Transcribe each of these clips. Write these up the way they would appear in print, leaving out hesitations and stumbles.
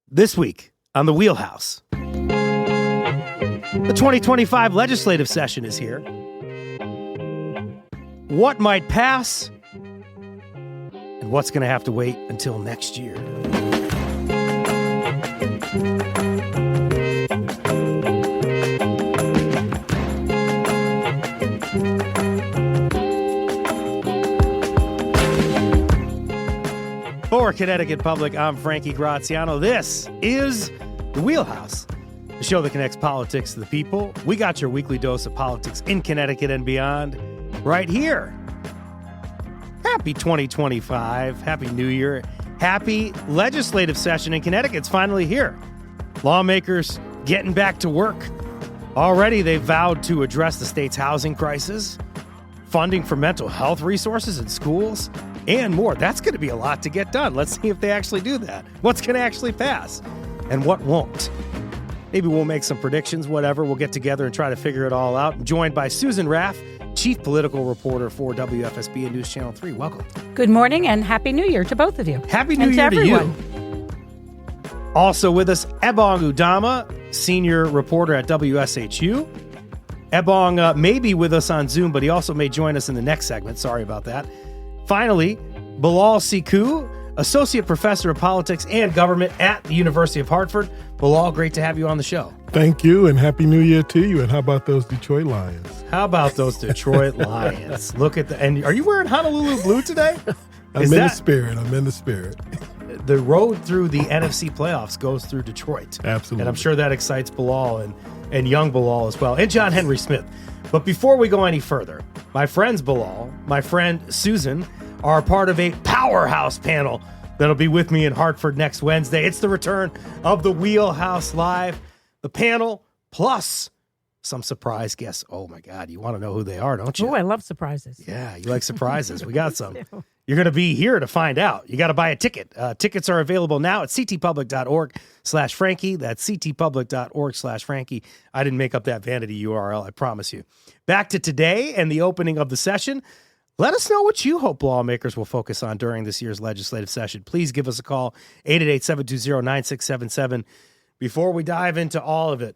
This week on The Wheelhouse, the 2025 legislative session is here. What might pass and what's going to have to wait until next year? For Connecticut Public, I'm Frankie Graziano. This is The Wheelhouse, the show that connects politics to the people. We got your weekly dose of politics in Connecticut and beyond right here. Happy 2025. Happy New Year. Happy legislative session in Connecticut. It's finally here. Lawmakers getting back to work. Already they've vowed to address the state's housing crisis, funding for mental health resources in schools, and more. That's going to be a lot to get done. Let's see if they actually do that. What's going to actually pass and what won't? Maybe we'll make some predictions, whatever. We'll get together and try to figure it all out. I'm joined by Susan Raff, Chief Political Reporter for WFSB and News Channel 3. Welcome. Good morning and Happy New Year to both of you. Happy New Year to you. Also with us, Ebong Udama, Senior Reporter at WSHU. Ebong may be with us on Zoom, but he also may join us in the next segment. Sorry about that. Finally, Bilal Siku, Associate Professor of Politics and Government at the University of Hartford. Bilal, great to have you on the show. Thank you, and Happy New Year to you. And how about those Detroit Lions? How about those Detroit Lions? Look at the, and are you wearing Honolulu blue today? I'm in the spirit. The road through the NFC playoffs goes through Detroit. Absolutely. And I'm sure that excites Bilal and young Bilal as well, and John Henry Smith. But before we go any further, my friends Bilal, my friend Susan, are part of a powerhouse panel that'll be with me in Hartford next Wednesday. It's the return of the Wheelhouse Live. The panel plus some surprise guests. Oh, my God. You want to know who they are, don't you? Oh, I love surprises. Yeah, you like surprises. We got some. You're going to be here to find out. You got to buy a ticket. Tickets are available now at ctpublic.org/Frankie. That's ctpublic.org/Frankie. I didn't make up that vanity URL, I promise you. Back to today and the opening of the session. Let us know what you hope lawmakers will focus on during this year's legislative session. Please give us a call, 888-720-9677. Before we dive into all of it,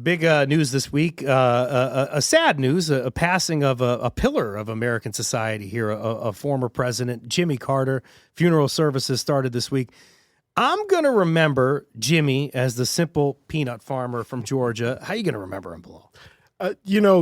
big news this week, a sad news, a passing of a pillar of American society here, a former president, Jimmy Carter. Funeral services started this week. I'm going to remember Jimmy as the simple peanut farmer from Georgia. How are you going to remember him, Bilal?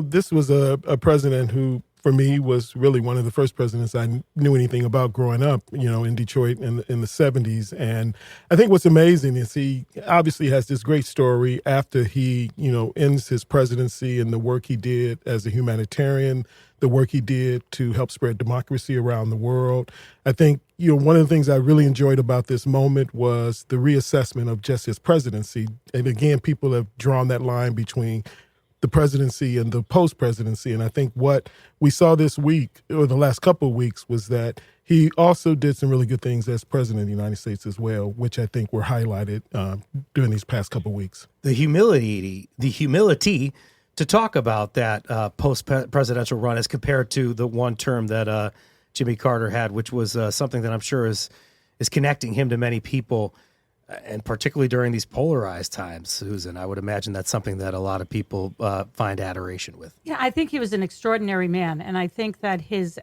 This was a president who, for me, was really one of the first presidents I knew anything about growing up, in Detroit in the 70s. And I think what's amazing is he obviously has this great story after he, ends his presidency and the work he did as a humanitarian, the work he did to help spread democracy around the world. I think, one of the things I really enjoyed about this moment was the reassessment of just his presidency. And again, people have drawn that line between the presidency and the post-presidency. And I think what we saw this week, or the last couple of weeks, was that he also did some really good things as president of the United States as well, which I think were highlighted during these past couple of weeks. The humility to talk about that post-presidential run as compared to the one term that Jimmy Carter had, which was something that I'm sure is connecting him to many people. And particularly during these polarized times, Susan, I would imagine that's something that a lot of people find adoration with. Yeah, I think he was an extraordinary man. And I think that his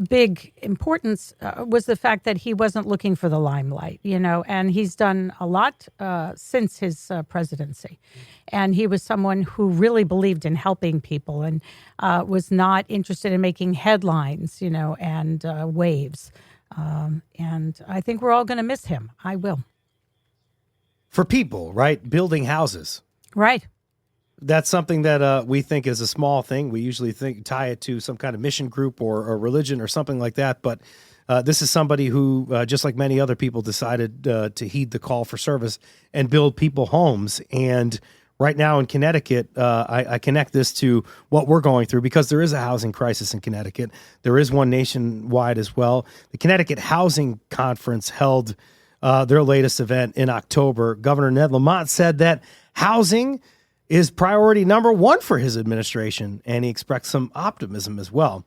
big importance was the fact that he wasn't looking for the limelight, and he's done a lot since his presidency. And he was someone who really believed in helping people and was not interested in making headlines, and waves. And I think we're all going to miss him. I will. For people, right? Building houses. Right. That's something that we think is a small thing. We usually tie it to some kind of mission group or religion or something like that. But this is somebody who, just like many other people, decided to heed the call for service and build people homes. And right now in Connecticut, I connect this to what we're going through because there is a housing crisis in Connecticut. There is one nationwide as well. The Connecticut Housing Conference held their latest event in October. Governor Ned Lamont said that housing is priority number one for his administration, and he expressed some optimism as well.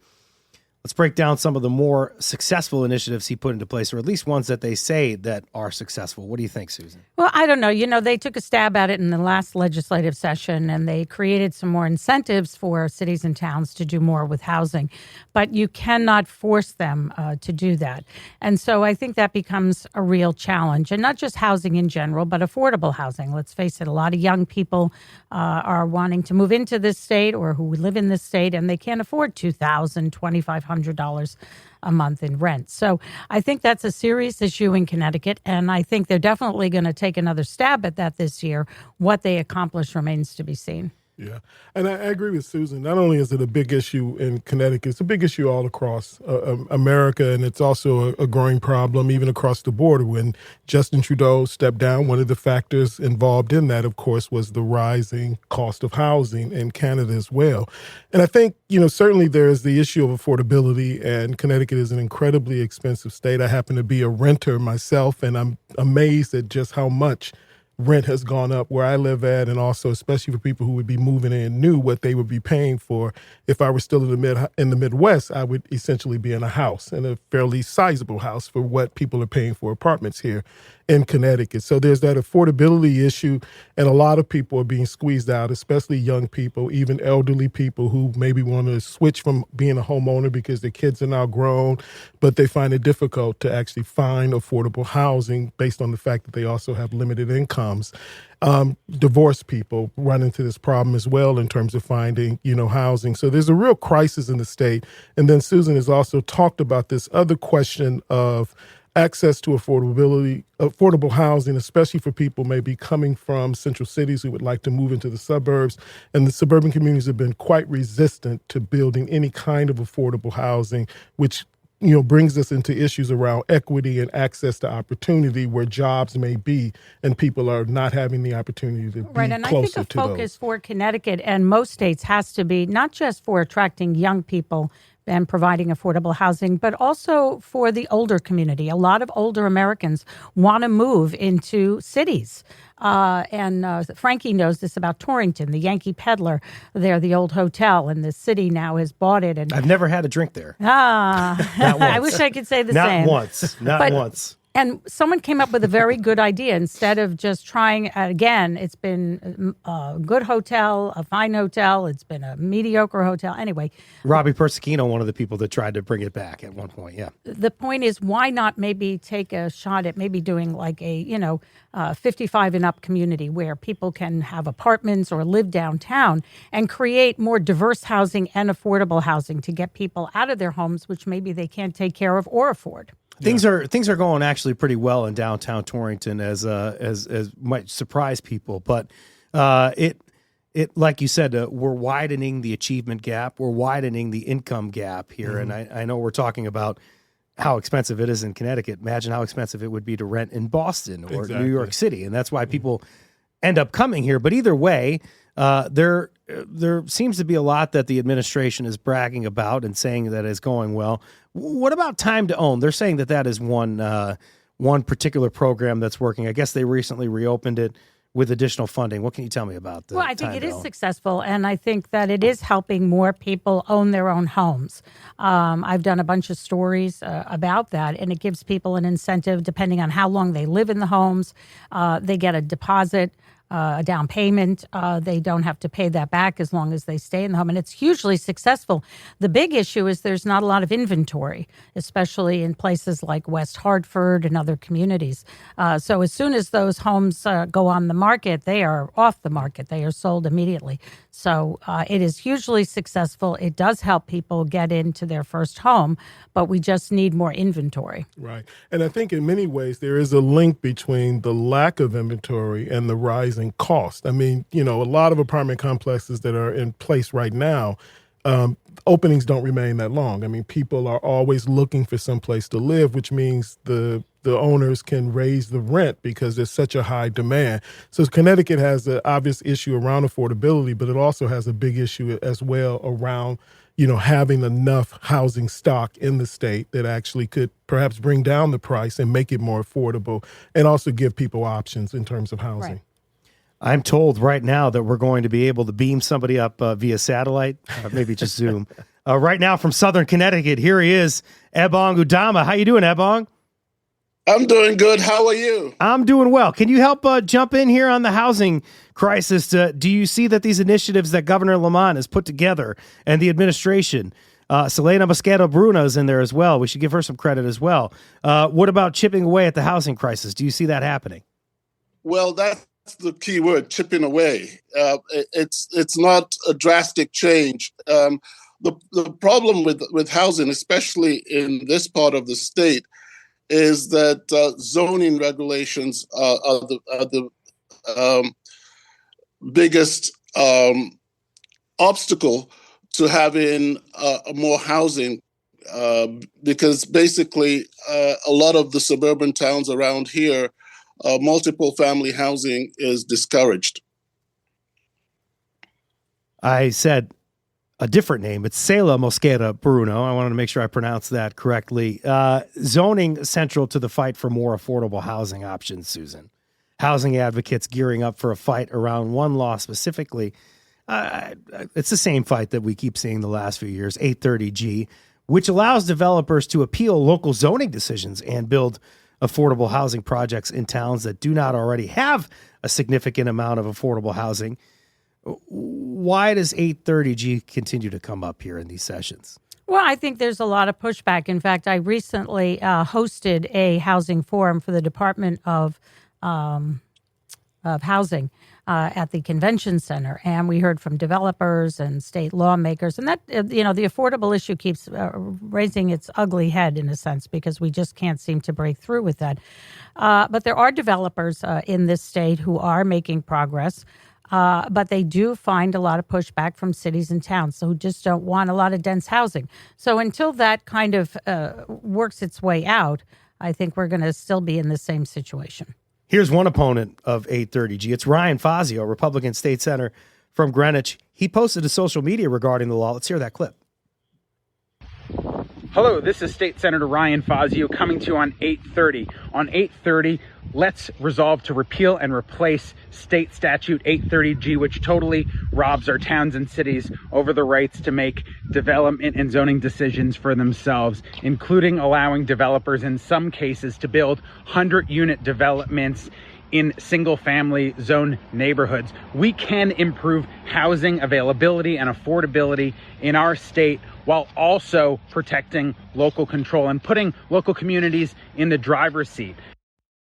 Let's break down some of the more successful initiatives he put into place, or at least ones that they say that are successful. What do you think, Susan? Well, I don't know. They took a stab at it in the last legislative session, and they created some more incentives for cities and towns to do more with housing. But you cannot force them to do that. And so I think that becomes a real challenge. And not just housing in general, but affordable housing. Let's face it, a lot of young people are wanting to move into this state or who live in this state, and they can't afford $2,000, $2,500 a month in rent. So I think that's a serious issue in Connecticut, and I think they're definitely going to take another stab at that this year. What they accomplish remains to be seen. Yeah, and I agree with Susan. Not only is it a big issue in Connecticut, it's a big issue all across America, and it's also a growing problem even across the border. When Justin Trudeau stepped down, one of the factors involved in that, of course, was the rising cost of housing in Canada as well. And I think, certainly there is the issue of affordability, and Connecticut is an incredibly expensive state. I happen to be a renter myself, and I'm amazed at just how much rent has gone up where I live at, and also especially for people who would be moving in new, what they would be paying for. If I were still in the Midwest, I would essentially be in a house, in a fairly sizable house for what people are paying for apartments here in Connecticut. So there's that affordability issue, and a lot of people are being squeezed out, especially young people, even elderly people who maybe want to switch from being a homeowner because their kids are now grown, but they find it difficult to actually find affordable housing based on the fact that they also have limited incomes. Divorced people run into this problem as well in terms of finding, housing. So there's a real crisis in the state. And then Susan has also talked about this other question of access to affordable housing, especially for people maybe coming from central cities who would like to move into the suburbs. And the suburban communities have been quite resistant to building any kind of affordable housing, which brings us into issues around equity and access to opportunity where jobs may be, and people are not having the opportunity to be right, and closer I think a focus for Connecticut and most states has to be not just for attracting young people and providing affordable housing, but also for the older community. A lot of older Americans want to move into cities. And Frankie knows this about Torrington, the Yankee Peddler there, the old hotel, and the city now has bought it. And I've never had a drink there. Not once. I wish I could say the same. Not once. And someone came up with a very good idea. Instead of just trying again, it's been a good hotel, a fine hotel. It's been a mediocre hotel. Anyway. Robbie Persicino, one of the people that tried to bring it back at one point, yeah. The point is, why not maybe take a shot at maybe doing like a, 55 and up community where people can have apartments or live downtown and create more diverse housing and affordable housing to get people out of their homes, which maybe they can't take care of or afford. Things are going actually pretty well in downtown Torrington, as might surprise people. But it like you said, we're widening the achievement gap, we're widening the income gap here, and I know we're talking about how expensive it is in Connecticut. Imagine how expensive it would be to rent in Boston or New York City, and that's why people end up coming here. But either way, there seems to be a lot that the administration is bragging about and saying that is going well. What about time to own? They're saying that is one particular program that's working. I guess they recently reopened it with additional funding. What can you tell me about that? Well, I think it is successful, and I think that it is helping more people own their own homes. I've done a bunch of stories about that, and it gives people an incentive depending on how long they live in the homes. They get a deposit, a down payment. They don't have to pay that back as long as they stay in the home. And it's hugely successful. The big issue is there's not a lot of inventory, especially in places like West Hartford and other communities. So as soon as those homes go on the market, they are off the market. They are sold immediately. So it is hugely successful. It does help people get into their first home, but we just need more inventory. Right. And I think in many ways there is a link between the lack of inventory and the rising cost. I mean, a lot of apartment complexes that are in place right now, openings don't remain that long. I mean, people are always looking for some place to live, which means the owners can raise the rent because there's such a high demand. So Connecticut has an obvious issue around affordability, but it also has a big issue as well around, having enough housing stock in the state that actually could perhaps bring down the price and make it more affordable and also give people options in terms of housing. Right. I'm told right now that we're going to be able to beam somebody up via satellite, maybe just Zoom. Right now from Southern Connecticut, here he is, Ebong Udama. How you doing, Ebong? I'm doing good. How are you? I'm doing well. Can you help jump in here on the housing crisis? Do you see that these initiatives that Governor Lamont has put together and the administration, Selena Mosqueda Bruno is in there as well. We should give her some credit as well. What about chipping away at the housing crisis? Do you see that happening? Well, that's the key word, chipping away. It's not a drastic change. The problem with housing, especially in this part of the state, is that zoning regulations are the biggest obstacle to having more housing, because basically a lot of the suburban towns around here, multiple family housing is discouraged. I said a different name. It's Selena Mosqueda Bruno. I wanted to make sure I pronounced that correctly. Zoning central to the fight for more affordable housing options, Susan. Housing advocates gearing up for a fight around one law specifically. It's the same fight that we keep seeing the last few years, 830G, which allows developers to appeal local zoning decisions and build affordable housing projects in towns that do not already have a significant amount of affordable housing. Why does 830G continue to come up here in these sessions? Well, I think there's a lot of pushback. In fact, I recently hosted a housing forum for the Department of Housing at the convention center, and we heard from developers and state lawmakers, and that the affordable issue keeps raising its ugly head in a sense because we just can't seem to break through with that. But there are developers in this state who are making progress. But they do find a lot of pushback from cities and towns, so who just don't want a lot of dense housing. So until that kind of works its way out, I think we're going to still be in the same situation. Here's one opponent of 830G. It's Ryan Fazio, Republican state senator from Greenwich. He posted to social media regarding the law. Let's hear that clip. Hello, this is State Senator Ryan Fazio coming to you on 830. On 830, let's resolve to repeal and replace state statute 830G, which totally robs our towns and cities over the rights to make development and zoning decisions for themselves, including allowing developers in some cases to build 100-unit developments in single-family zone neighborhoods. We can improve housing availability and affordability in our state while also protecting local control and putting local communities in the driver's seat.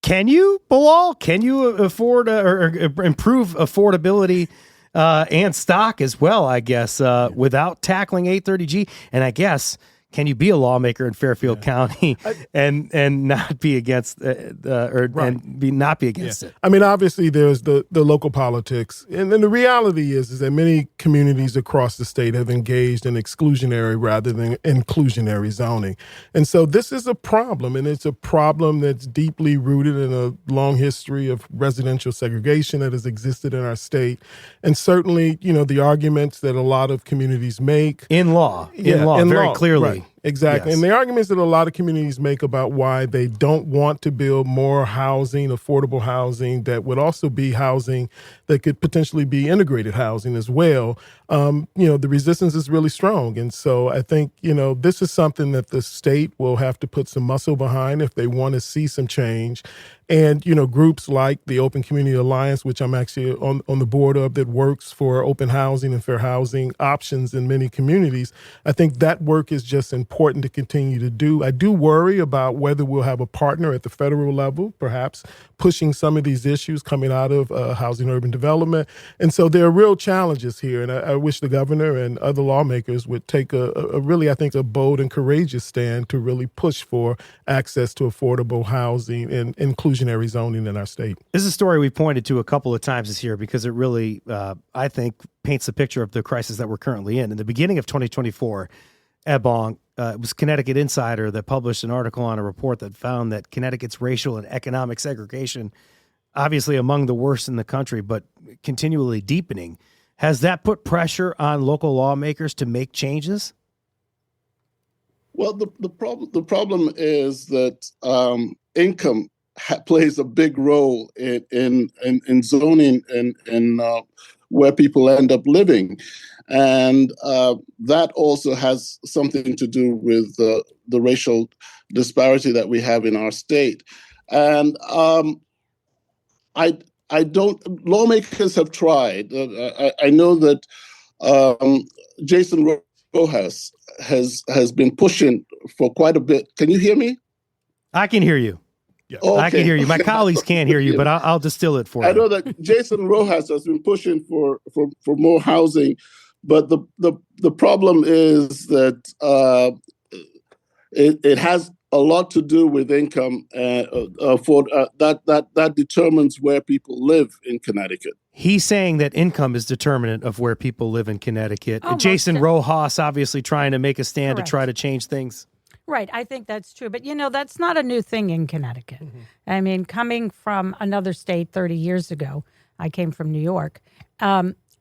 Can you, Bilal? Can you afford or improve affordability and stock as well, I guess, without tackling 830G? And I guess, can you be a lawmaker in Fairfield County and not be against not be against it? I mean, obviously, there's the local politics, and then the reality is that many communities across the state have engaged in exclusionary rather than inclusionary zoning, and so this is a problem, and it's a problem that's deeply rooted in a long history of residential segregation that has existed in our state, and certainly, the arguments that a lot of communities make in law, very clearly. Right. Exactly. Yes. And the arguments that a lot of communities make about why they don't want to build more housing, affordable housing, that would also be housing that could potentially be integrated housing as well, the resistance is really strong. And so I think, this is something that the state will have to put some muscle behind if they want to see some change. And, groups like the Open Community Alliance, which I'm actually on the board of, that works for open housing and fair housing options in many communities, I think that work is just important to continue to do. I do worry about whether we'll have a partner at the federal level, perhaps pushing some of these issues coming out of housing and urban development. And so there are real challenges here. And I wish the governor and other lawmakers would take a really, I think, a bold and courageous stand to really push for access to affordable housing and inclusionary zoning in our state. This is a story we've pointed to a couple of times this year because it really, I think, paints a picture of the crisis that we're currently in. In the beginning of 2024, Ebong, it was Connecticut Insider that published an article on a report that found that Connecticut's racial and economic segregation, obviously among the worst in the country, but continually deepening. Has that put pressure on local lawmakers to make changes? Well, the problem is that income plays a big role in zoning and where people end up living. And that also has something to do with the racial disparity that we have in our state. And I don't. Lawmakers have tried. I know that Jason Rojas has been pushing for quite a bit. Can you hear me? I can hear you. Yeah. Okay. I can hear you. My colleagues can't hear you, but I'll distill it for you. I know that Jason Rojas has been pushing for more housing, but the problem is that it has a lot to do with income that determines where people live in Connecticut. He's saying that income is determinant of where people live in Connecticut. Oh, Jason Rojas obviously trying to make a stand Correct. to try to change things. Right. I think that's true. But, that's not a new thing in Connecticut. Mm-hmm. I mean, coming from another state 30 years ago, I came from New York.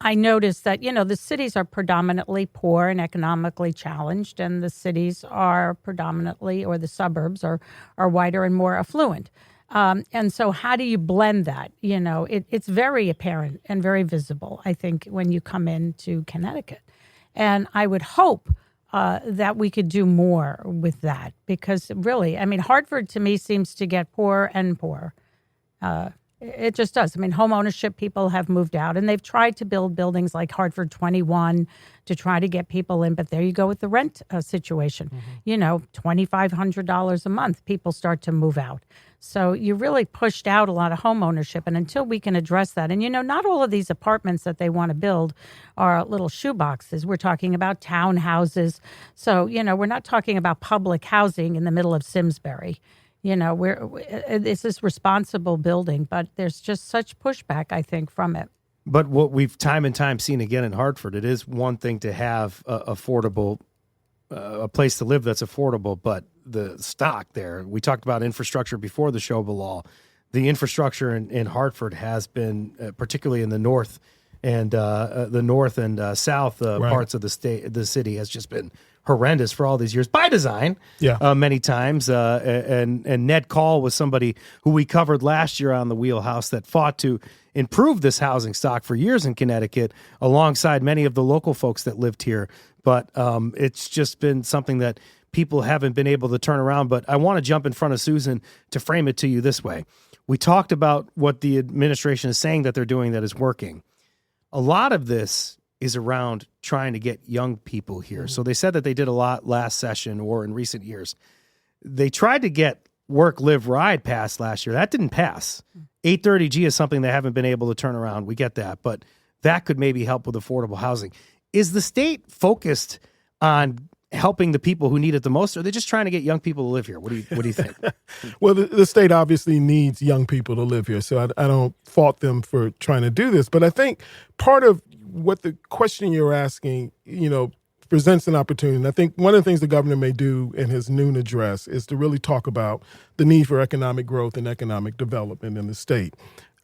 I noticed that, the cities are predominantly poor and economically challenged, and the cities are predominantly, or the suburbs are whiter and more affluent. And so how do you blend that? It's very apparent and very visible, I think, when you come into Connecticut. And I would hope that we could do more with that, because really, I mean, Hartford to me seems to get poorer and poorer. It just does. I mean, home ownership, people have moved out, and they've tried to build buildings like Hartford 21 to try to get people in. But there you go with the rent situation. Mm-hmm. $2,500 a month, people start to move out. So you really pushed out a lot of home ownership. And until we can address that, and not all of these apartments that they want to build are little shoeboxes. We're talking about townhouses. So, we're not talking about public housing in the middle of Simsbury. It's this responsible building, but there's just such pushback, I think, from it. But what we've time and time seen again in Hartford, it is one thing to have affordable, a place to live that's affordable, but the stock there, we talked about infrastructure before the show, Bilal. The infrastructure in Hartford has been, particularly in the north and south right. parts of the city, has just been horrendous for all these years by design. Many times. And Ned Call was somebody who we covered last year on the Wheelhouse that fought to improve this housing stock for years in Connecticut, alongside many of the local folks that lived here. But it's just been something that people haven't been able to turn around. But I want to jump in front of Susan to frame it to you this way. We talked about what the administration is saying that they're doing that is working. A lot of this is around trying to get young people here. So they said that they did a lot last session or in recent years. They tried to get work, live, ride passed last year. That didn't pass. 830G is something they haven't been able to turn around. We get that, but that could maybe help with affordable housing. Is the state focused on helping the people who need it the most, or are they just trying to get young people to live here? What do you think? Well, the state obviously needs young people to live here, so I don't fault them for trying to do this. But I think part of what the question you're asking, presents an opportunity. And I think one of the things the governor may do in his noon address is to really talk about the need for economic growth and economic development in the state.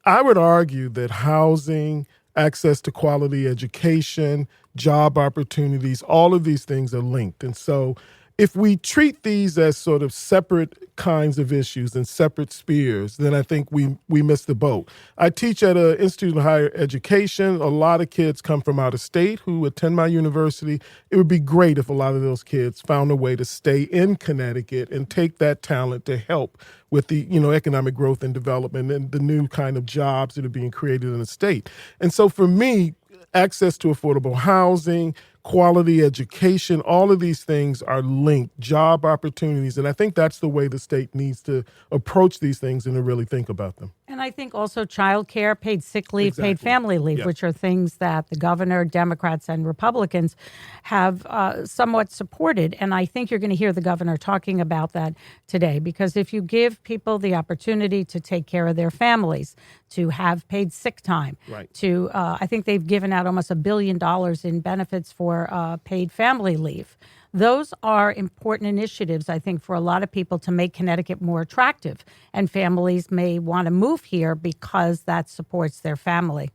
I would argue that housing, access to quality education, job opportunities, all of these things are linked. And so if we treat these as sort of separate kinds of issues and separate spheres, then I think we miss the boat. I teach at an institute of higher education. A lot of kids come from out of state who attend my university. It would be great if a lot of those kids found a way to stay in Connecticut and take that talent to help with the economic growth and development and the new kind of jobs that are being created in the state. And so for me, access to affordable housing, quality education, all of these things are linked, job opportunities. And I think that's the way the state needs to approach these things and to really think about them. And I think also childcare, paid sick leave, Exactly. paid family leave, which are things that the governor, Democrats, and Republicans have somewhat supported. And I think you're going to hear the governor talking about that today, because if you give people the opportunity to take care of their families, to have paid sick time, Right. to I think they've given out almost $1 billion in benefits for paid family leave. Those are important initiatives, I think, for a lot of people to make Connecticut more attractive. And families may want to move here because that supports their family.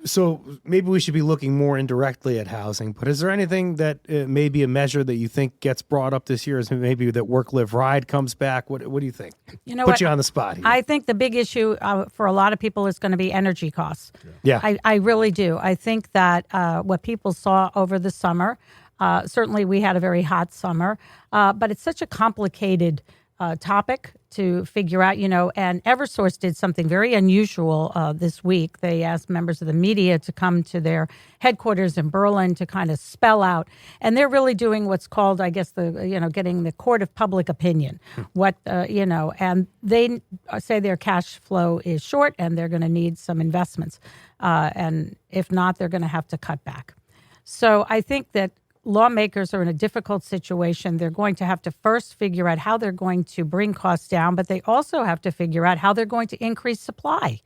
So maybe we should be looking more indirectly at housing, but is there anything that may be a measure that you think gets brought up this year? Is maybe that work, live, ride comes back? What do you think? Put you on the spot here. I think the big issue for a lot of people is going to be energy costs. Yeah. I really do. I think that what people saw over the summer, certainly we had a very hot summer, but it's such a complicated topic to figure out, and Eversource did something very unusual this week. They asked members of the media to come to their headquarters in Berlin to kind of spell out, and they're really doing what's called, I guess, getting the court of public opinion. And they say their cash flow is short and they're going to need some investments. And if not, they're going to have to cut back. So I think that lawmakers are in a difficult situation. They're going to have to first figure out how they're going to bring costs down, but they also have to figure out how they're going to increase supply.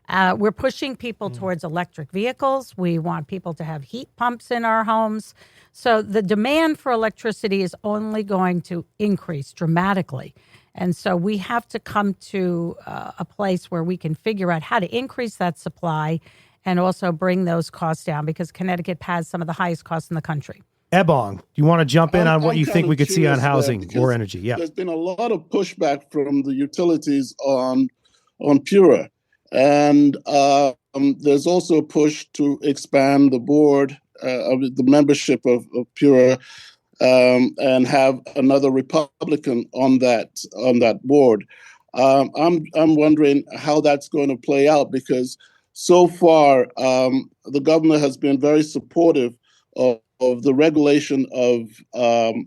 We're pushing people towards electric vehicles. We want people to have heat pumps in our homes. So the demand for electricity is only going to increase dramatically. And so we have to come to a place where we can figure out how to increase that supply and also bring those costs down, because Connecticut has some of the highest costs in the country. Ebong, do you want to jump in on what you think we could see on housing or energy? Yeah, there's been a lot of pushback from the utilities on PURA, and there's also a push to expand the board of the membership of PURA and have another Republican on that board. I'm wondering how that's going to play out, because so far the governor has been very supportive of the regulation of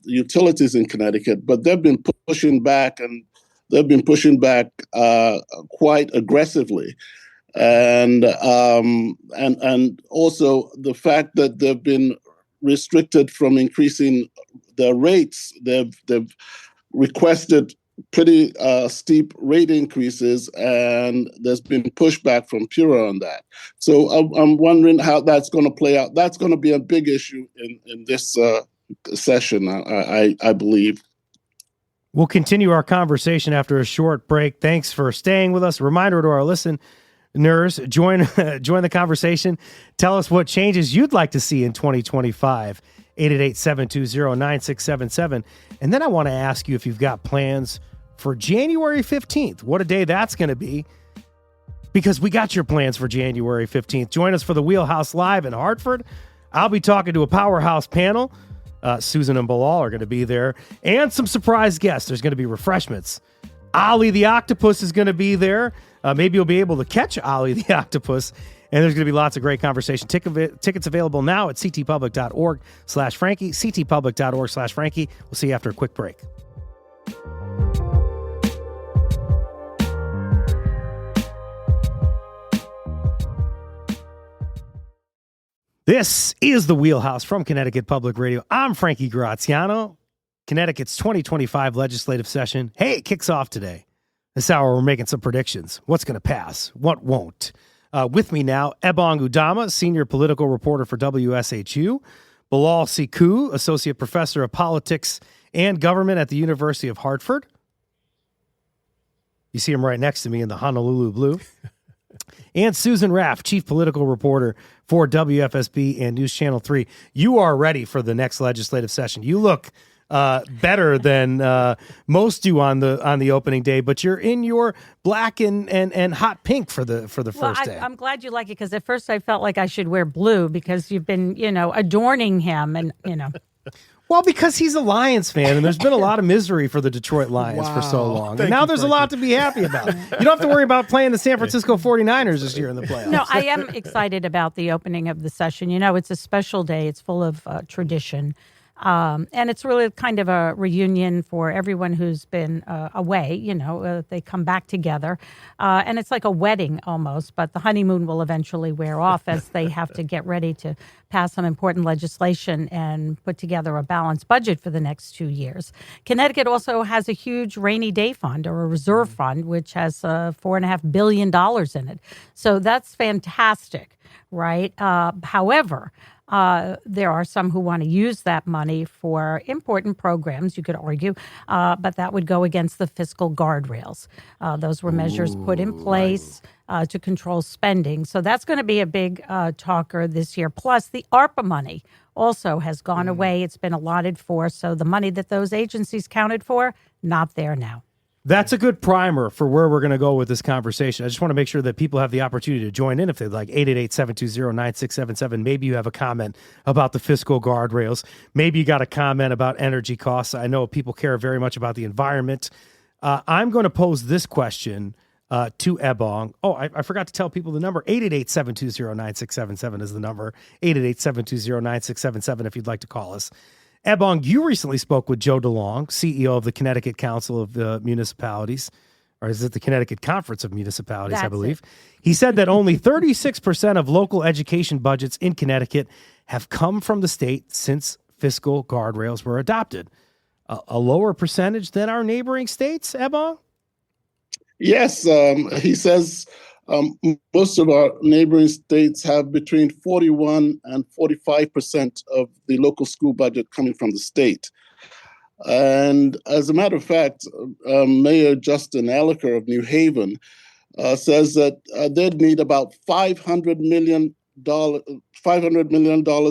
utilities in Connecticut, but they've been pushing back, and they've been pushing back quite aggressively, and also the fact that they've been restricted from increasing their rates. They've requested pretty steep rate increases, and there's been pushback from PURA on that. So I'm wondering how that's going to play out. That's going to be a big issue in this session, I believe. We'll continue our conversation after a short break. Thanks for staying with us. A reminder to our listeners, join the conversation. Tell us what changes you'd like to see in 2025. 888-720-9677. And then I want to ask you if you've got plans for January 15th. What a day that's going to be, because we got your plans for January 15th. Join us for the Wheelhouse Live in Hartford. I'll be talking to a powerhouse panel. Susan and Bilal are going to be there, and some surprise guests. There's going to be refreshments. Ollie the Octopus is going to be there. Maybe you'll be able to catch Ollie the Octopus. And there's going to be lots of great conversation. Tickets available now at ctpublic.org/Frankie, ctpublic.org/Frankie. We'll see you after a quick break. This is the Wheelhouse from Connecticut Public Radio. I'm Frankie Graziano. Connecticut's 2025 legislative session. Hey, it kicks off today. This hour, we're making some predictions. What's going to pass? What won't? With me now, Ebong Udama, senior political reporter for WSHU, Bilal Siku, associate professor of politics and government at the University of Hartford. You see him right next to me in the Honolulu blue. And Susan Raff, chief political reporter for WFSB and News Channel 3. You are ready for the next legislative session. You look better than most do on the opening day, but you're in your black and hot pink for the first day. I'm glad you like it, because at first I felt like I should wear blue because you've been adorning him, and Well, because he's a Lions fan, and there's been a lot of misery for the Detroit Lions for so long. And now there's a lot to be happy about. You don't have to worry about playing the San Francisco 49ers this year in the playoffs. No, I am excited about the opening of the session. It's a special day. It's full of tradition. And it's really kind of a reunion for everyone who's been away. They come back together. And it's like a wedding almost, but the honeymoon will eventually wear off as they have to get ready to pass some important legislation and put together a balanced budget for the next 2 years. Connecticut also has a huge rainy day fund, or a reserve fund, which has $4.5 billion in it. So that's fantastic, right? However, There are some who want to use that money for important programs, you could argue, but that would go against the fiscal guardrails. Those were measures put in place to control spending. So that's going to be a big talker this year. Plus, the ARPA money also has gone away. It's been allotted for. So the money that those agencies counted for, not there now. That's a good primer for where we're going to go with this conversation. I just want to make sure that people have the opportunity to join in if they'd like. 888-720-9677. Maybe you have a comment about the fiscal guardrails. Maybe you got a comment about energy costs. I know people care very much about the environment. I'm going to pose this question to Ebong. Oh, I forgot to tell people the number. 888-720-9677 is the number. 888-720-9677 if you'd like to call us. Ebong, you recently spoke with Joe DeLong, CEO of the Connecticut Council of Municipalities, or is it the Connecticut Conference of Municipalities, I believe. He said that only 36% of local education budgets in Connecticut have come from the state since fiscal guardrails were adopted. A lower percentage than our neighboring states, Ebong? Yes, he says most of our neighboring states have between 41 and 45% of the local school budget coming from the state. And as a matter of fact, Mayor Justin Elicker of New Haven says that they'd need about $500 million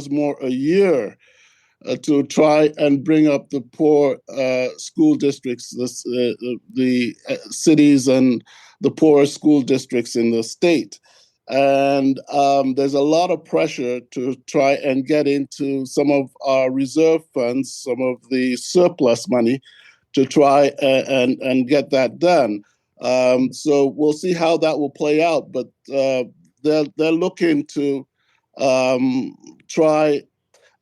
more a year to try and bring up the poor school districts, the cities and the poorest school districts in the state. And there's a lot of pressure to try and get into some of our reserve funds, some of the surplus money to try and get that done. So we'll see how that will play out, but they're looking to try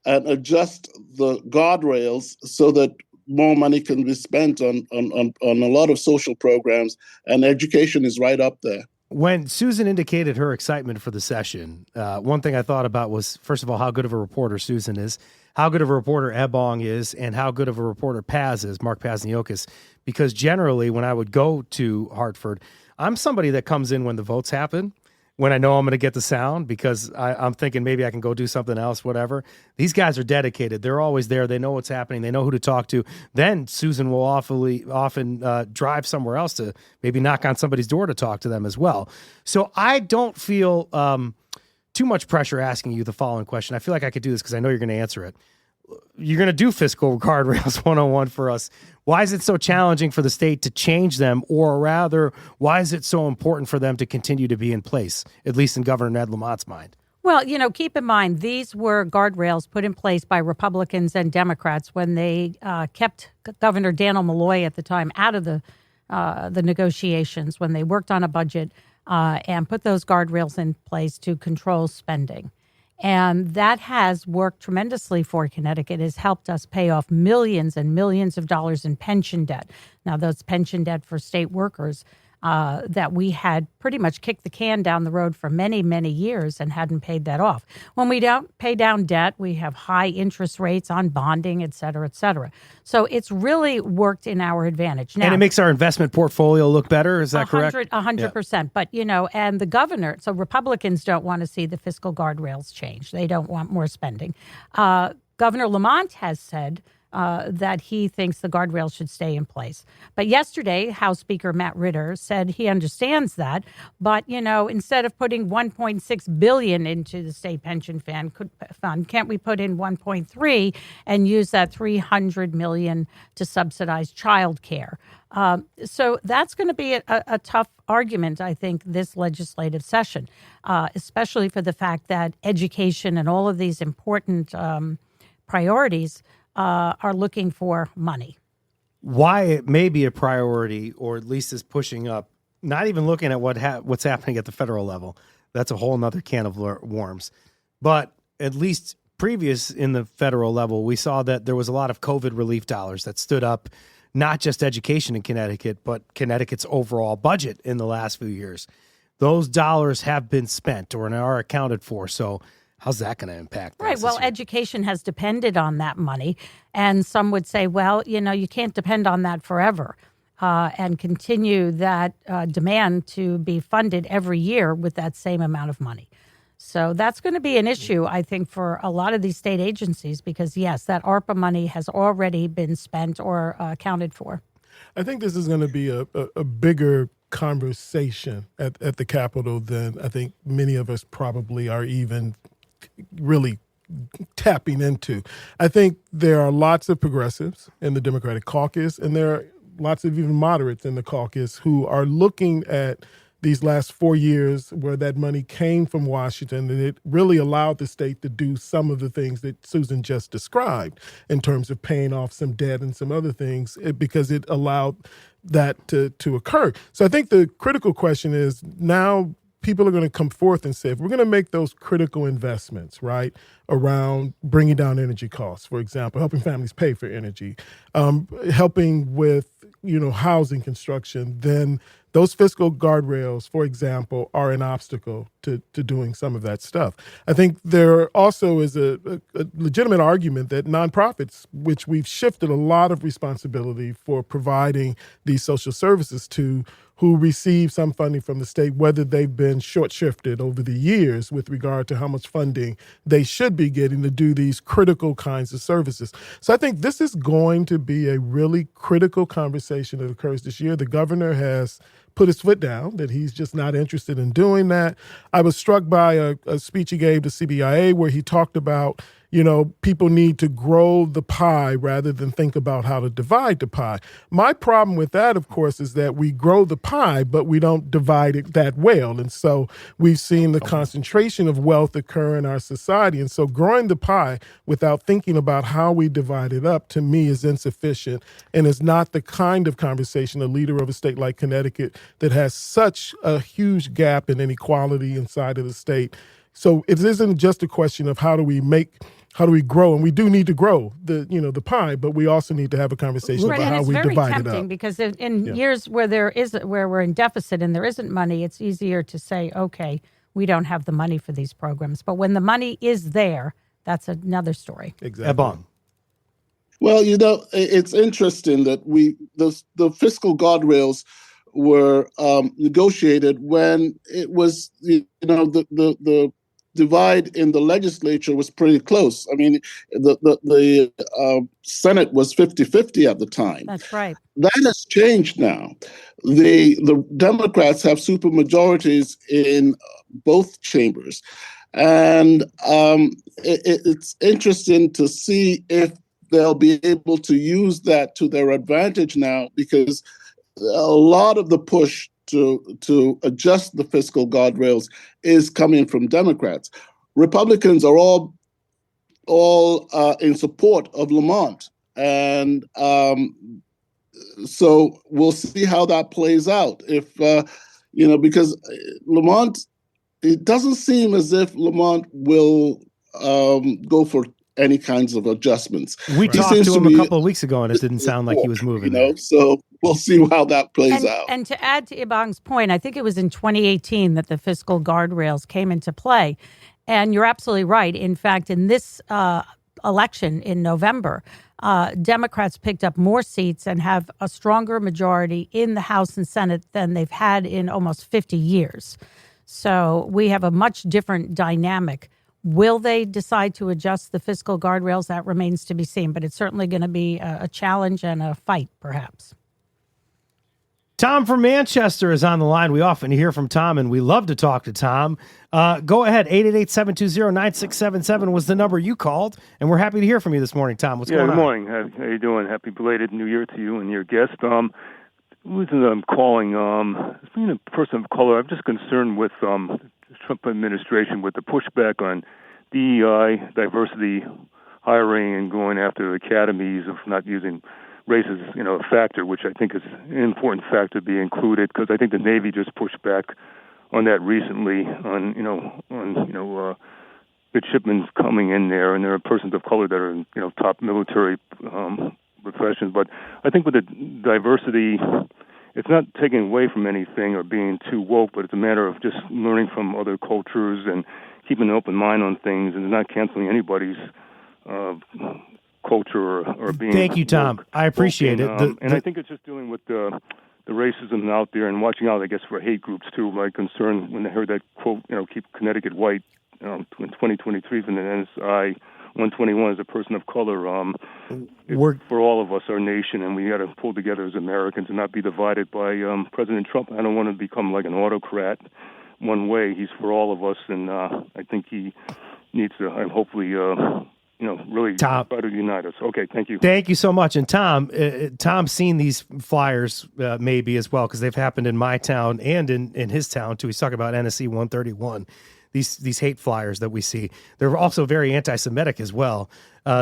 and adjust the guardrails so that more money can be spent on a lot of social programs, and education is right up there. When Susan indicated her excitement for the session, one thing I thought about was, first of all, how good of a reporter Susan is, how good of a reporter Ebong is, and how good of a reporter Paz is, Mark Pazniokis, because generally when I would go to Hartford, I'm somebody that comes in when the votes happen, when I know I'm going to get the sound, because I'm thinking maybe I can go do something else, whatever. These guys are dedicated. They're always there. They know what's happening. They know who to talk to. Then Susan will often drive somewhere else to maybe knock on somebody's door to talk to them as well. So I don't feel too much pressure asking you the following question. I feel like I could do this because I know you're going to answer it. You're going to do fiscal guardrails 101 for us. Why is it so challenging for the state to change them? Or rather, why is it so important for them to continue to be in place, at least in Governor Ned Lamont's mind? Well, keep in mind, these were guardrails put in place by Republicans and Democrats when they kept Governor Daniel Malloy at the time out of the negotiations, when they worked on a budget and put those guardrails in place to control spending. And that has worked tremendously for Connecticut. It has helped us pay off millions and millions of dollars in pension debt. Now, those pension debt for state workers that we had pretty much kicked the can down the road for many, many years and hadn't paid that off. When we don't pay down debt, we have high interest rates on bonding, et cetera, et cetera. So it's really worked in our advantage. Now, and it makes our investment portfolio look better. Is that correct? 100%. Yeah. But, and the governor, so Republicans don't want to see the fiscal guardrails change. They don't want more spending. Governor Lamont has said that he thinks the guardrails should stay in place. But yesterday, House Speaker Matt Ritter said he understands that. But, instead of putting $1.6 billion into the state pension fund, can't we put in $1.3 and use that $300 million to subsidize child care? So that's going to be a tough argument, I think, this legislative session, especially for the fact that education and all of these important priorities are looking for money. Why it may be a priority, or at least is pushing up, not even looking at what's happening at the federal level. That's a whole nother can of worms. But at least previous in the federal level, we saw that there was a lot of COVID relief dollars that stood up, not just education in Connecticut, but Connecticut's overall budget in the last few years. Those dollars have been spent or are accounted for. So how's that going to impact? Right. Well, education has depended on that money. And some would say, well, you can't depend on that forever and continue that demand to be funded every year with that same amount of money. So that's going to be an issue, I think, for a lot of these state agencies because, yes, that ARPA money has already been spent or accounted for. I think this is going to be a bigger conversation at the Capitol than I think many of us probably are even really tapping into. I think there are lots of progressives in the Democratic caucus, and there are lots of even moderates in the caucus who are looking at these last 4 years where that money came from Washington, and it really allowed the state to do some of the things that Susan just described in terms of paying off some debt and some other things because it allowed that to occur. So I think the critical question is now people are going to come forth and say, if we're going to make those critical investments, right, around bringing down energy costs, for example, helping families pay for energy, helping with, housing construction, then those fiscal guardrails, for example, are an obstacle to doing some of that stuff. I think there also is a legitimate argument that nonprofits, which we've shifted a lot of responsibility for providing these social services to, who receive some funding from the state, whether they've been short-shifted over the years with regard to how much funding they should be getting to do these critical kinds of services. So I think this is going to be a really critical conversation that occurs this year. The governor has put his foot down, that he's just not interested in doing that. I was struck by a speech he gave to CBIA where he talked about, people need to grow the pie rather than think about how to divide the pie. My problem with that, of course, is that we grow the pie, but we don't divide it that well. And so we've seen the concentration of wealth occur in our society. And so growing the pie without thinking about how we divide it up, to me, is insufficient and is not the kind of conversation a leader of a state like Connecticut that has such a huge gap in inequality inside of the state. So it isn't just a question of how do we grow, and we do need to grow the pie, but we also need to have a conversation about how we divide it up. It's very tempting because in years where we're in deficit and there isn't money, it's easier to say, okay, we don't have the money for these programs. But when the money is there, that's another story. Exactly. Ebon. Well, it's interesting that the fiscal guardrails were negotiated when it was, the divide in the legislature was pretty close. I mean, the Senate was 50-50 at the time. That's right. That has changed now. The Democrats have supermajorities in both chambers. And it's interesting to see if they'll be able to use that to their advantage now, because a lot of the push to adjust the fiscal guardrails is coming from Democrats. Republicans are all in support of Lamont, and so we'll see how that plays out. If because Lamont, it doesn't seem as if Lamont will go for any kinds of adjustments. We talked to him a couple of weeks ago, and it didn't sound like he was moving. So we'll see how that plays out. And to add to Ibang's point, I think it was in 2018 that the fiscal guardrails came into play. And you're absolutely right. In fact, in this election in November, Democrats picked up more seats and have a stronger majority in the House and Senate than they've had in almost 50 years. So we have a much different dynamic. Will they decide to adjust the fiscal guardrails? That remains to be seen, but it's certainly going to be a challenge and a fight, perhaps. Tom from Manchester is on the line. We often hear from Tom, and we love to talk to Tom. Go ahead. 888-720-9677 was the number you called, and we're happy to hear from you this morning, Tom. What's going on? Good morning. How you doing? Happy belated New Year to you and your guest. The reason I'm calling, being a person of color, I'm just concerned with the Trump administration with the pushback on DEI, diversity, hiring, and going after academies of not using race as a factor, which I think is an important factor to be included, because I think the Navy just pushed back on that recently on midshipmen coming in there, and there are persons of color that are in top military professions. But I think with the diversity, it's not taking away from anything or being too woke, but it's a matter of just learning from other cultures and keeping an open mind on things and not canceling anybody's culture or being. Thank you, Tom. I appreciate it. And I think it's just dealing with the racism out there and watching out, I guess, for hate groups too. My concern when I heard that quote, keep Connecticut white, in 2023 from the NSI 121 as a person of color. For all of us, our nation, and we got to pull together as Americans and not be divided by President Trump. I don't want to become like an autocrat one way. He's for all of us, and I think he needs to hopefully really try to unite us. Okay, thank you. Thank you so much. And Tom's seen these flyers maybe as well, because they've happened in my town and in his town too. He's talking about NSC 131. These hate flyers that we see. They're also very anti-Semitic as well,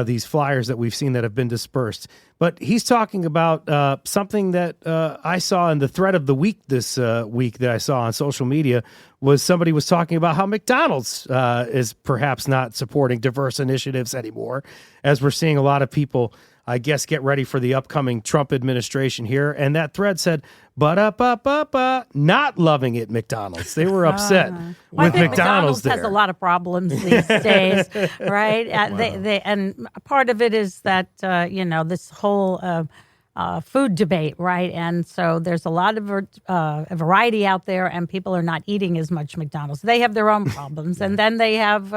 these flyers that we've seen that have been dispersed. But he's talking about something that I saw in the thread of the week this week that I saw on social media, was somebody was talking about how McDonald's is perhaps not supporting diverse initiatives anymore, as we're seeing a lot of people, I guess, get ready for the upcoming Trump administration here. And that thread said, not loving it, McDonald's. They were upset with McDonald's there. Has a lot of problems these days, right? Wow. And part of it is that, this whole food debate, right? And so there's a lot of a variety out there, and people are not eating as much McDonald's. They have their own problems. And then they have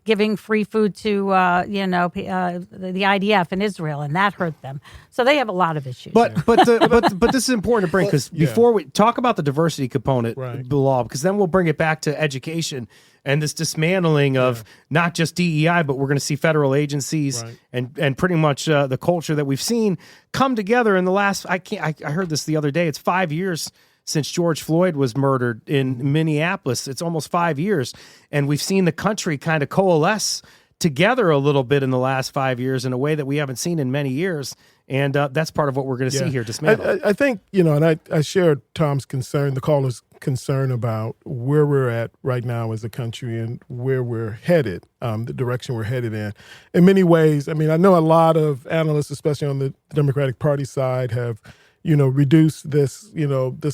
giving free food to, the IDF in Israel, and that hurt them. So they have a lot of issues. But this is important to bring, because before we talk about the diversity component, Bilal, because then we'll bring it back to education and this dismantling of not just DEI, but we're going to see federal agencies and pretty much the culture that we've seen come together in the last, I heard this the other day, it's 5 years since George Floyd was murdered in Minneapolis. It's almost 5 years. And we've seen the country kind of coalesce together a little bit in the last 5 years in a way that we haven't seen in many years. And that's part of what we're going to see here, dismantled. I think, and I shared Tom's concern, the caller's concern about where we're at right now as a country and where we're headed, the direction we're headed in. In many ways, I mean, I know a lot of analysts, especially on the Democratic Party side, have reduced this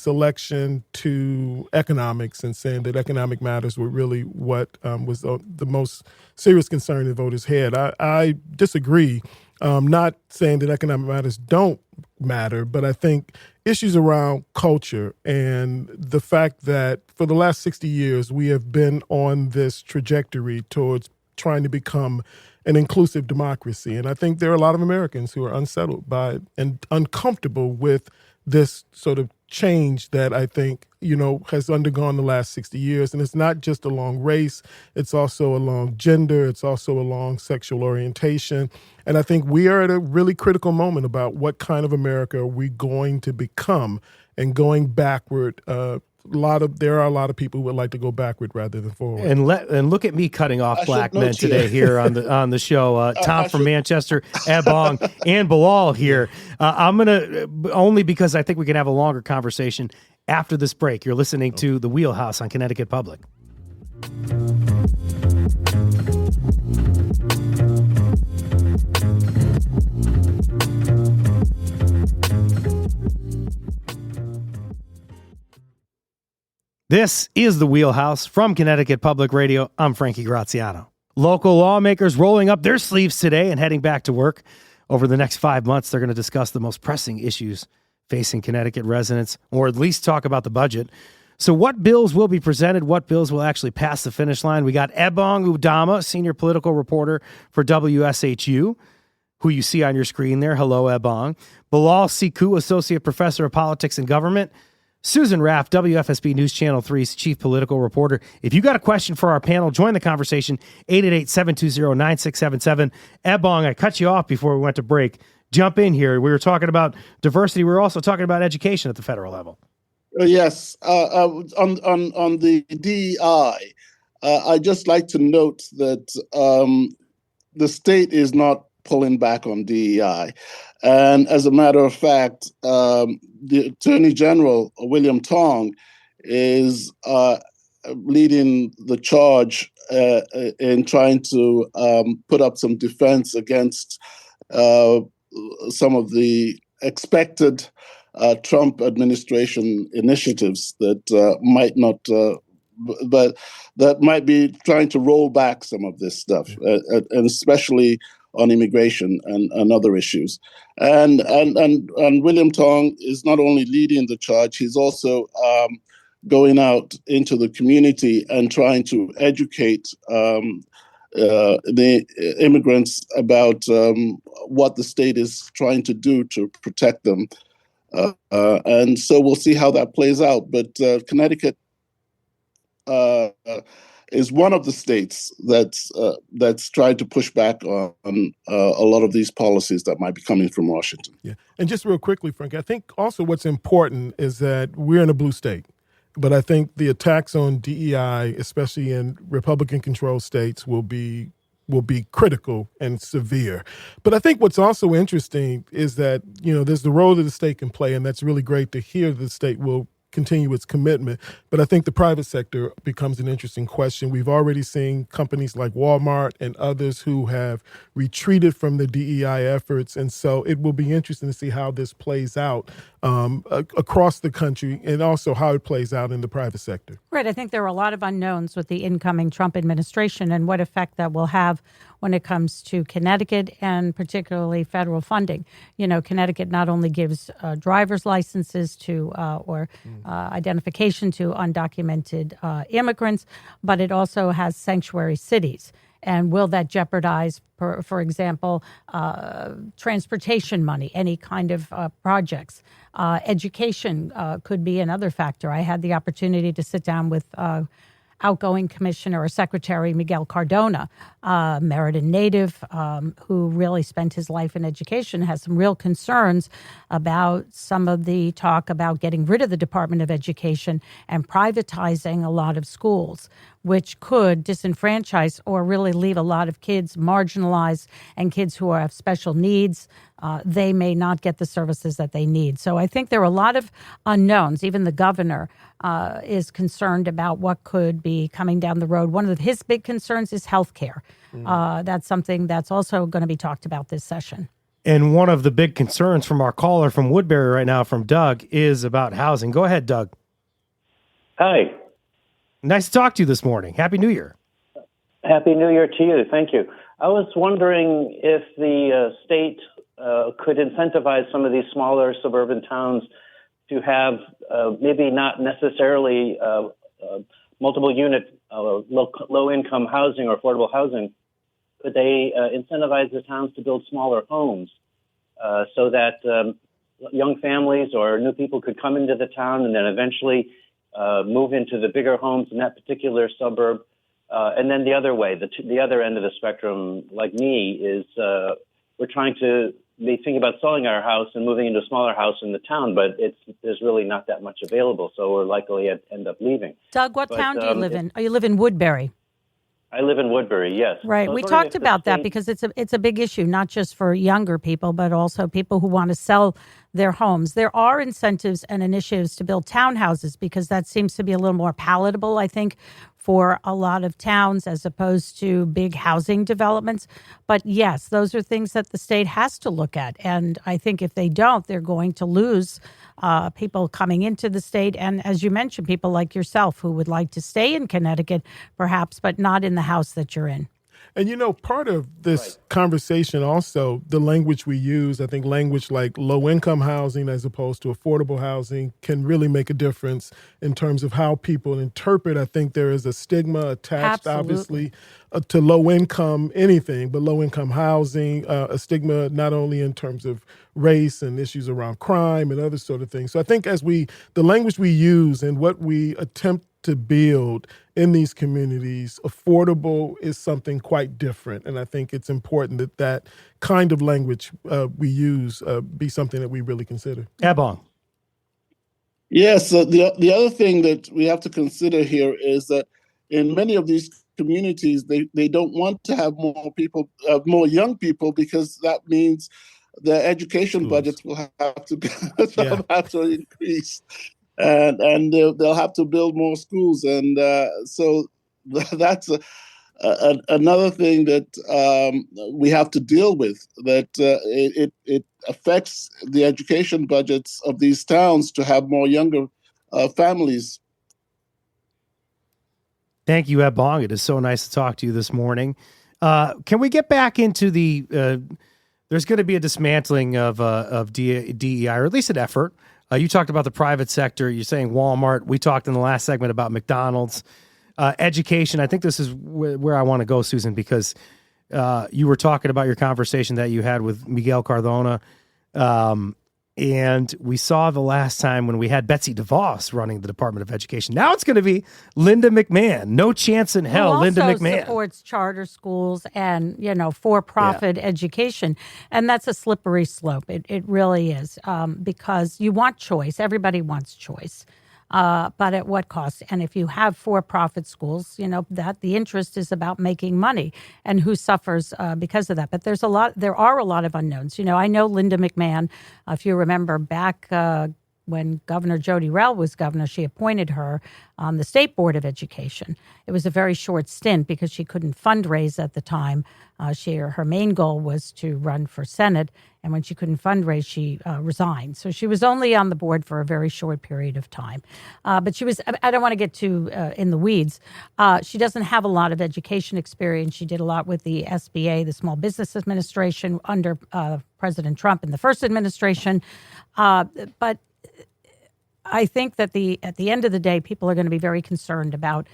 election to economics and saying that economic matters were really what was the most serious concern that voters had. I disagree. Not saying that economic matters don't matter, but I think issues around culture and the fact that for the last 60 years, we have been on this trajectory towards trying to become an inclusive democracy. And I think there are a lot of Americans who are unsettled by and uncomfortable with this sort of change that I think, has undergone the last 60 years. And it's not just along race, it's also along gender, it's also along sexual orientation. And I think we are at a really critical moment about what kind of America are we going to become, and going backward. There are a lot of people who would like to go backward rather than forward. And look at me cutting off black men today here on the show. Tom from Manchester, Ebong, and Bilal here. I'm gonna only because I think we can have a longer conversation after this break. You're listening to The Wheelhouse on Connecticut Public. This is The Wheelhouse from Connecticut Public Radio. I'm Frankie Graziano. Local lawmakers rolling up their sleeves today and heading back to work. Over the next 5 months, they're going to discuss the most pressing issues facing Connecticut residents, or at least talk about the budget. So what bills will be presented? What bills will actually pass the finish line? We got Ebong Udama, senior political reporter for WSHU, who you see on your screen there. Hello, Ebong. Bilal Siku, associate professor of politics and government. Susan Raff, WFSB News Channel 3's chief political reporter. If you got a question for our panel, join the conversation, 888-720-9677. Ebong, I cut you off before we went to break. Jump in here. We were talking about diversity. We were also talking about education at the federal level. Yes. On the DEI, I'd just like to note that the state is not pulling back on DEI. And as a matter of fact, the Attorney General, William Tong, is leading the charge in trying to put up some defense against some of the expected Trump administration initiatives that might not, but that might be trying to roll back some of this stuff, and especially on immigration and other issues. And William Tong is not only leading the charge, he's also going out into the community and trying to educate the immigrants about what the state is trying to do to protect them. And so we'll see how that plays out. But Connecticut is one of the states that's tried to push back on a lot of these policies that might be coming from Washington. Yeah. And just real quickly, Frank, I think also what's important is that we're in a blue state. But I think the attacks on DEI, especially in Republican-controlled states, will be critical and severe. But I think what's also interesting is that, there's the role that the state can play, and that's really great to hear the state will continue its commitment. But I think the private sector becomes an interesting question. We've already seen companies like Walmart and others who have retreated from the DEI efforts. And so it will be interesting to see how this plays out across the country, and also how it plays out in the private sector. Right. I think there are a lot of unknowns with the incoming Trump administration and what effect that will have when it comes to Connecticut and particularly federal funding. Connecticut not only gives driver's licenses to identification to undocumented immigrants, but it also has sanctuary cities. And will that jeopardize, for example, transportation money, any kind of projects? Education could be another factor. I had the opportunity to sit down with outgoing Commissioner or Secretary Miguel Cardona, Meriden native, who really spent his life in education, has some real concerns about some of the talk about getting rid of the Department of Education and privatizing a lot of schools, which could disenfranchise or really leave a lot of kids marginalized, and kids who have special needs, they may not get the services that they need. So I think there are a lot of unknowns. Even the governor is concerned about what could be coming down the road. One of his big concerns is health care. That's something that's also going to be talked about this session. And one of the big concerns from our caller from Woodbury right now, from Doug, is about housing. Go ahead, Doug. Hi. Nice to talk to you this morning. Happy New Year. Happy New Year to you. Thank you. I was wondering if the state could incentivize some of these smaller suburban towns to have maybe not necessarily multiple unit low income housing or affordable housing. Could they incentivize the towns to build smaller homes so that young families or new people could come into the town and then eventually move into the bigger homes in that particular suburb? And then the other way, the other end of the spectrum, like me, is we're trying to be thinking about selling our house and moving into a smaller house in the town, but there's really not that much available, so we're likely to end up leaving. Doug, what town do you live in? Oh, you live in Woodbury. I live in Woodbury, yes. Right. We talked about that because it's a big issue, not just for younger people, but also people who want to sell their homes. There are incentives and initiatives to build townhouses because that seems to be a little more palatable, I think, for a lot of towns as opposed to big housing developments. But yes, those are things that the state has to look at. And I think if they don't, they're going to lose people coming into the state. And as you mentioned, people like yourself who would like to stay in Connecticut, perhaps, but not in the house that you're in. And, part of this conversation also, the language we use, I think language like low-income housing as opposed to affordable housing can really make a difference in terms of how people interpret. I think there is a stigma attached, obviously, to low-income anything, but low-income housing, a stigma not only in terms of race and issues around crime and other sort of things. So I think the language we use and what we attempt to build in these communities, affordable is something quite different. And I think it's important that kind of language we use be something that we really consider. Ebong. Yes, the other thing that we have to consider here is that in many of these communities, they don't want to have more young people, because that means the education budgets will have to increase. And they'll have to build more schools, and so that's another thing that we have to deal with. That it affects the education budgets of these towns to have more younger families. Thank you, Ebong. It is so nice to talk to you this morning. Can we get back into the? There's going to be a dismantling of DEI, or at least an effort You talked about the private sector. You're saying Walmart. We talked in the last segment about McDonald's. Education. I think this is where I want to go, Susan, because you were talking about your conversation that you had with Miguel Cardona. And we saw the last time when we had Betsy DeVos running the Department of Education. Now it's going to be Linda McMahon. No chance in hell, Linda McMahon supports charter schools and, for-profit education. And that's a slippery slope. It really is, because you want choice. Everybody wants choice. But at what cost? And if you have for-profit schools, that the interest is about making money, and who suffers because of that. But there are a lot of unknowns. I know Linda McMahon. If you remember back when Governor Jody Rell was governor, she appointed her on the State Board of Education. It was a very short stint because she couldn't fundraise at the time. Her main goal was to run for Senate, and when she couldn't fundraise, she resigned. So she was only on the board for a very short period of time. But she was, I don't want to get too in the weeds. She doesn't have a lot of education experience. She did a lot with the SBA, the Small Business Administration, under President Trump in the first administration. But I think that at the end of the day, people are going to be very concerned about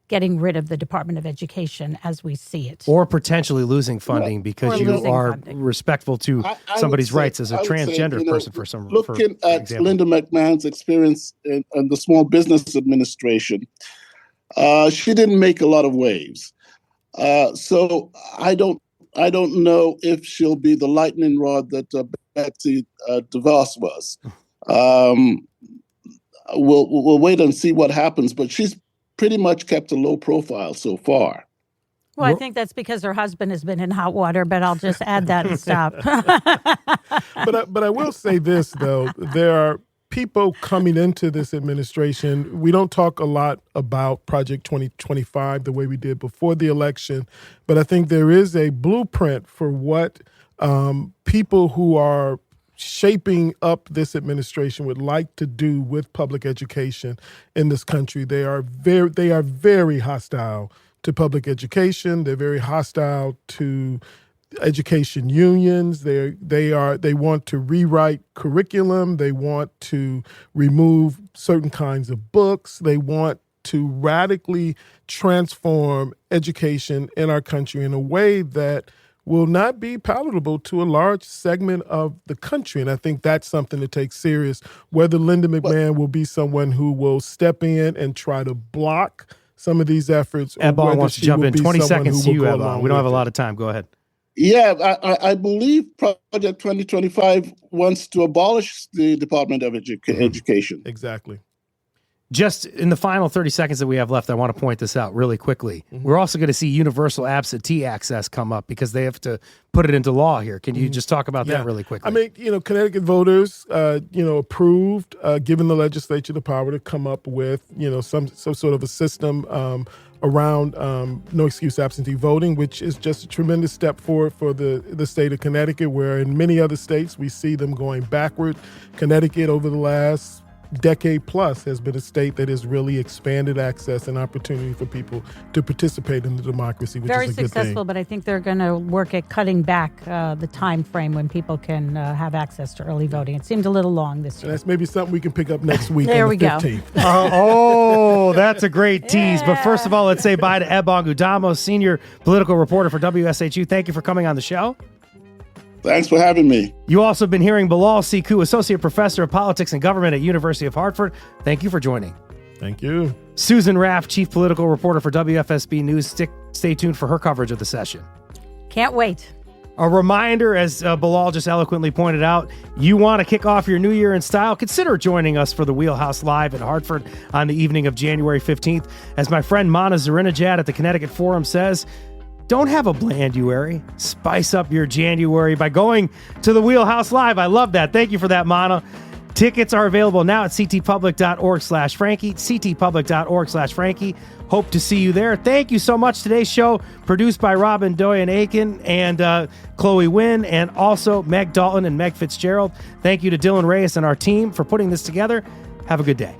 getting rid of the Department of Education as we see it. Or potentially losing funding because you are respectful to somebody's rights as a transgender person for some reason. Looking at Linda McMahon's experience in the Small Business Administration, she didn't make a lot of waves. So I don't know if she'll be the lightning rod that Betsy DeVos was. We'll wait and see what happens, but she's pretty much kept a low profile so far. Well, I think that's because her husband has been in hot water, but I'll just add that and stop. But I will say this, though. There are people coming into this administration. We don't talk a lot about Project 2025 the way we did before the election, but I think there is a blueprint for what people who are shaping up this administration would like to do with public education in this country. They are very hostile to public education. They're very hostile to education unions. They want to rewrite curriculum. They want to remove certain kinds of books. They want to radically transform education in our country in a way that will not be palatable to a large segment of the country. And I think that's something to take serious. Whether Linda McMahon will be someone who will step in and try to block some of these efforts. Ebon wants to jump in. 20 seconds to you, Ebon. We don't have a lot of time. Go ahead. Yeah, I believe Project 2025 wants to abolish the Department of Education. Exactly. Just in the final 30 seconds that we have left, I want to point this out really quickly. Mm-hmm. We're also going to see universal absentee access come up because they have to put it into law here. Can you just talk about that really quickly? I mean, Connecticut voters, approved, given the legislature the power to come up with, some sort of a system around no excuse absentee voting, which is just a tremendous step forward for the state of Connecticut, where in many other states we see them going backward. Connecticut over the last decade plus has been a state that has really expanded access and opportunity for people to participate in the democracy, which very is a good successful, thing. But I think they're going to work at cutting back the time frame when people can have access to early voting. It seemed a little long this year. And that's maybe something we can pick up next week there on we the go. 15th. That's a great tease. But first of all, let's say bye to Ebon Gudamo, senior political reporter for WSHU. Thank you for coming on the show. Thanks for having me. You also have been hearing Bilal Sekou, Associate Professor of Politics and Government at University of Hartford. Thank you for joining. Thank you. Susan Raff, Chief Political Reporter for WFSB News. Stay tuned for her coverage of the session. Can't wait. A reminder, as Bilal just eloquently pointed out, you want to kick off your new year in style, consider joining us for the Wheelhouse Live in Hartford on the evening of January 15th. As my friend Mana Zarinajad at the Connecticut Forum says, don't have a blanduary. Spice up your January by going to the Wheelhouse Live. I love that. Thank you for that, Mana. Tickets are available now at ctpublic.org/Frankie, ctpublic.org/Frankie. Hope to see you there. Thank you so much. Today's show produced by Robin Doyen-Aiken and Chloe Wynn, and also Meg Dalton and Meg Fitzgerald. Thank you to Dylan Reyes and our team for putting this together. Have a good day.